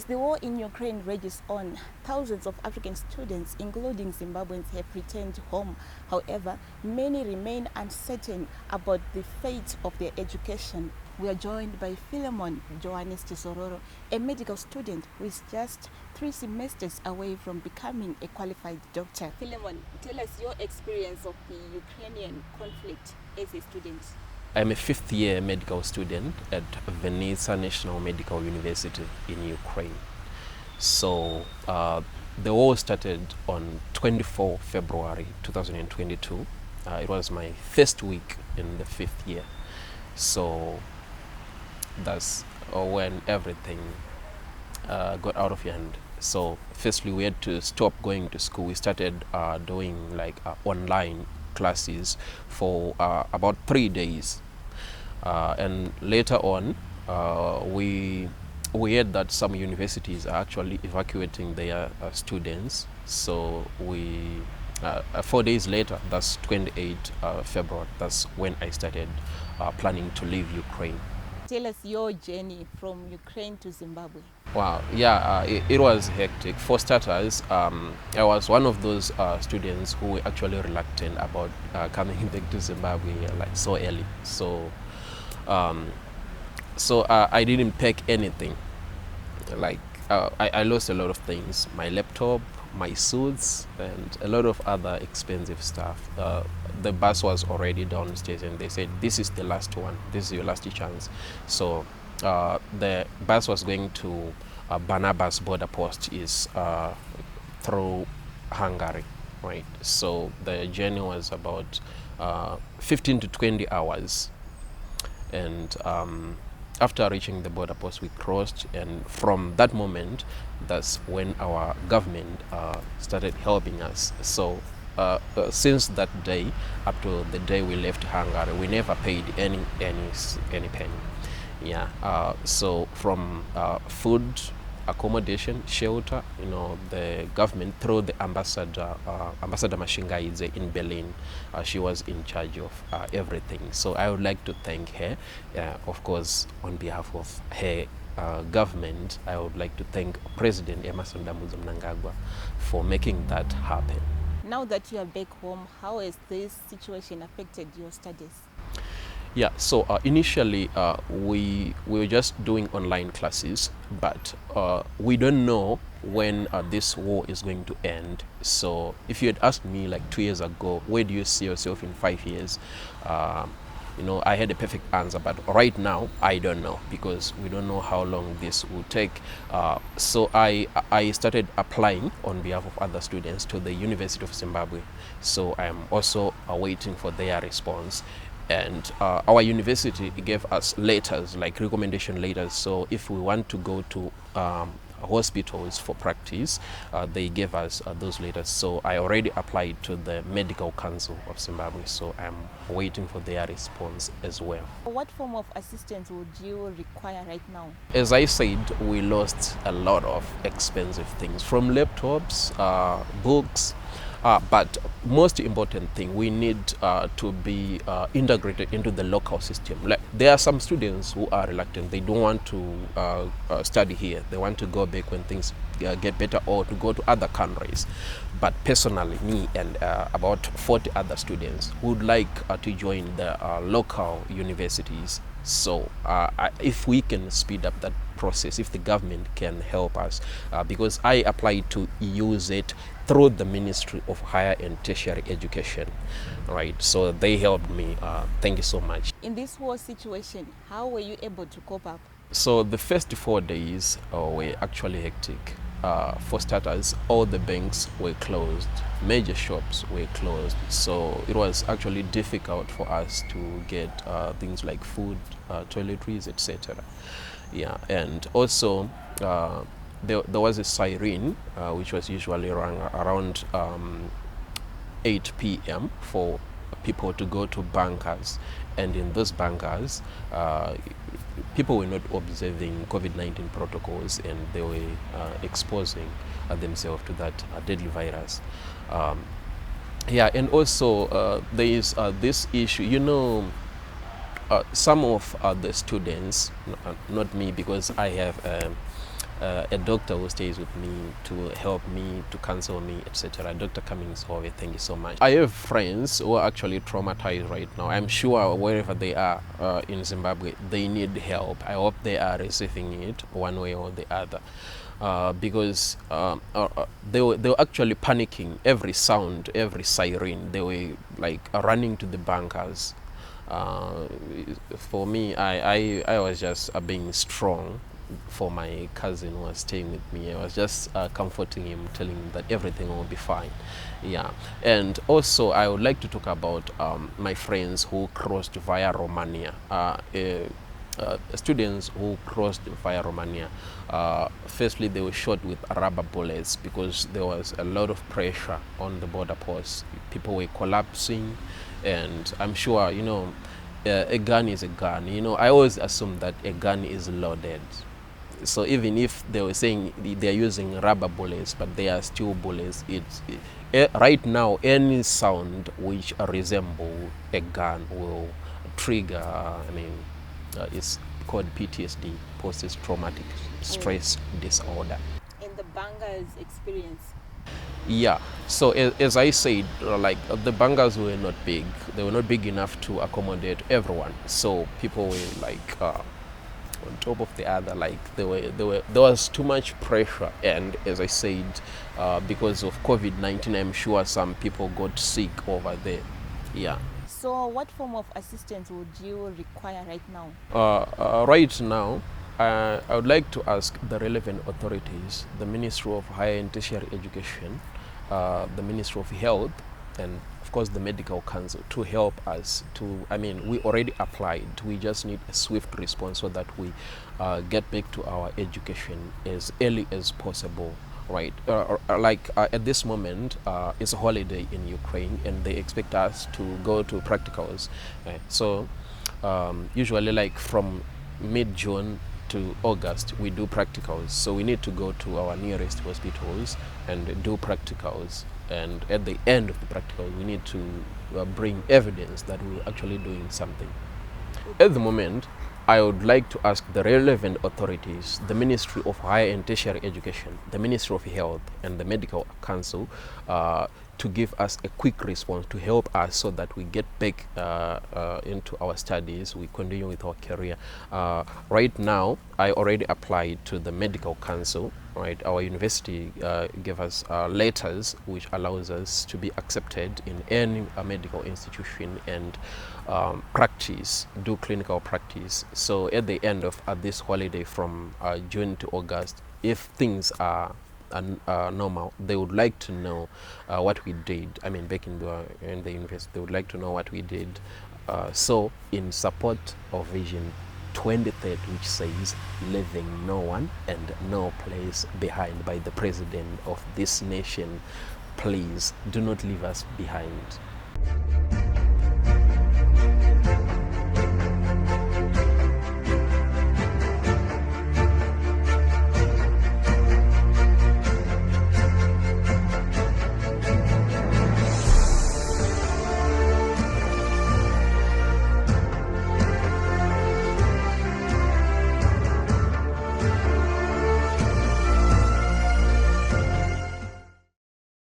the war in Ukraine rages on, thousands of African students, including Zimbabweans, have returned home. However, many remain uncertain about the fate of their education. We are joined by Philemon Johannes Chisororo, a medical student who is just 3 semesters away from becoming a qualified doctor. Philemon, tell us your experience of the Ukrainian conflict as a student. I'm a 5th year medical student at Vinnytsia National Medical University in Ukraine. So the war started on 24 February 2022. It was my first week in the 5th year. So that's when everything got out of hand. So firstly, we had to stop going to school. We started doing like online classes for about 3 days. And later on, we heard that some universities are actually evacuating their students. So we 4 days later, that's 28 February, that's when I started planning to leave Ukraine. Tell us your journey from Ukraine to Zimbabwe. Wow, yeah, it was hectic. For starters, I was one of those students who were actually reluctant about coming back to Zimbabwe like so early. So I didn't pack anything. Like I lost a lot of things: my laptop, my suits, and a lot of other expensive stuff. The bus was already downstairs, and they said, "This is the last one. This is your last chance." So the bus was going to Barnabas border post, is through Hungary, right? So the journey was about 15 to 20 hours. And after reaching the border post, we crossed, and from that moment, that's when our government started helping us. So since that day up to the day we left Hungary, we never paid any penny. Yeah. So from food, accommodation, shelter, the government, through the ambassador Mashingaidze in Berlin, she was in charge of everything. So I would like to thank her, of course, on behalf of her government. I would like to thank President Emmerson Dambudzo Mnangagwa for making that happen. Now that you are back home, how has this situation affected your studies? Yeah, so initially we were just doing online classes, but we don't know when this war is going to end. So if you had asked me like 2 years ago, where do you see yourself in 5 years? I had a perfect answer, but right now I don't know, because we don't know how long this will take. So I started applying on behalf of other students to the University of Zimbabwe. So I am also waiting for their response. And our university gave us letters, like recommendation letters. So if we want to go to hospitals for practice, they gave us those letters. So I already applied to the Medical Council of Zimbabwe. So I'm waiting for their response as well. What form of assistance would you require right now? As I said, we lost a lot of expensive things, from laptops, books. But most important thing, we need to be integrated into the local system. Like, there are some students who are reluctant. They don't want to study here. They want to go back when things get better, or to go to other countries. But personally, me and about 40 other students would like to join the local universities. So if we can speed up that process, if the government can help us, because I applied to use it through the Ministry of Higher and Tertiary Education, right? So they helped me. Thank you so much. In this war situation, how were you able to cope up? So the first 4 days were actually hectic. For starters, all the banks were closed, major shops were closed, so it was actually difficult for us to get things like food, toiletries, etc. Yeah, and also there was a siren which was usually rung around 8 p.m. for people to go to bunkers, and in those bunkers people were not observing COVID-19 protocols, and they were exposing themselves to that deadly virus. Yeah, and also there is this issue, some of the students, not me, because I have a doctor who stays with me to help me, to counsel me, etc. Dr. Cummings Hove, thank you so much. I have friends who are actually traumatized right now. I'm sure wherever they are in Zimbabwe, they need help. I hope they are receiving it one way or the other. Because they were actually panicking. Every sound, every siren, they were like running to the bunkers. For me, I was just being strong for my cousin who was staying with me. I was just comforting him, telling him that everything will be fine. Yeah. And also, I would like to talk about my friends who crossed via Romania. Students who crossed via Romania, firstly they were shot with rubber bullets because there was a lot of pressure on the border posts. People were collapsing, and I'm sure, you know, a gun is a gun. You know, I always assume that a gun is loaded. So even if they were saying they're using rubber bullets, but they are still bullets, right now any sound which resemble a gun will trigger, it's called PTSD, post-traumatic stress disorder. In the bangers experience. Yeah, so as I said, like the bangers were not big. They were not big enough to accommodate everyone. So people were like on top of the other. Like there was too much pressure. And as I said, because of COVID-19, I'm sure some people got sick over there. Yeah. So what form of assistance would you require right now? Right now, I would like to ask the relevant authorities, the Ministry of Higher and Tertiary Education, the Ministry of Health, and of course the Medical Council to help us to, we already applied. We just need a swift response so that we get back to our education as early as possible. Right, at this moment, it's a holiday in Ukraine, and they expect us to go to practicals. Right? So, usually, like from mid-June to August, we do practicals. So we need to go to our nearest hospitals and do practicals. And at the end of the practicals, we need to bring evidence that we're actually doing something. At the moment, I would like to ask the relevant authorities, the Ministry of Higher and Tertiary Education, the Ministry of Health, and the Medical Council to give us a quick response to help us so that we get back into our studies, we continue with our career. Right now, I already applied to the Medical Council. Right, our university gave us letters which allows us to be accepted in any medical institution and do clinical practice. So at the end of this holiday from June to August, if things are normal, they would like to know what we did. Back in the university, they would like to know what we did. So in support of Vision 2030, which says leaving no one and no place behind, by the president of this nation, please do not leave us behind.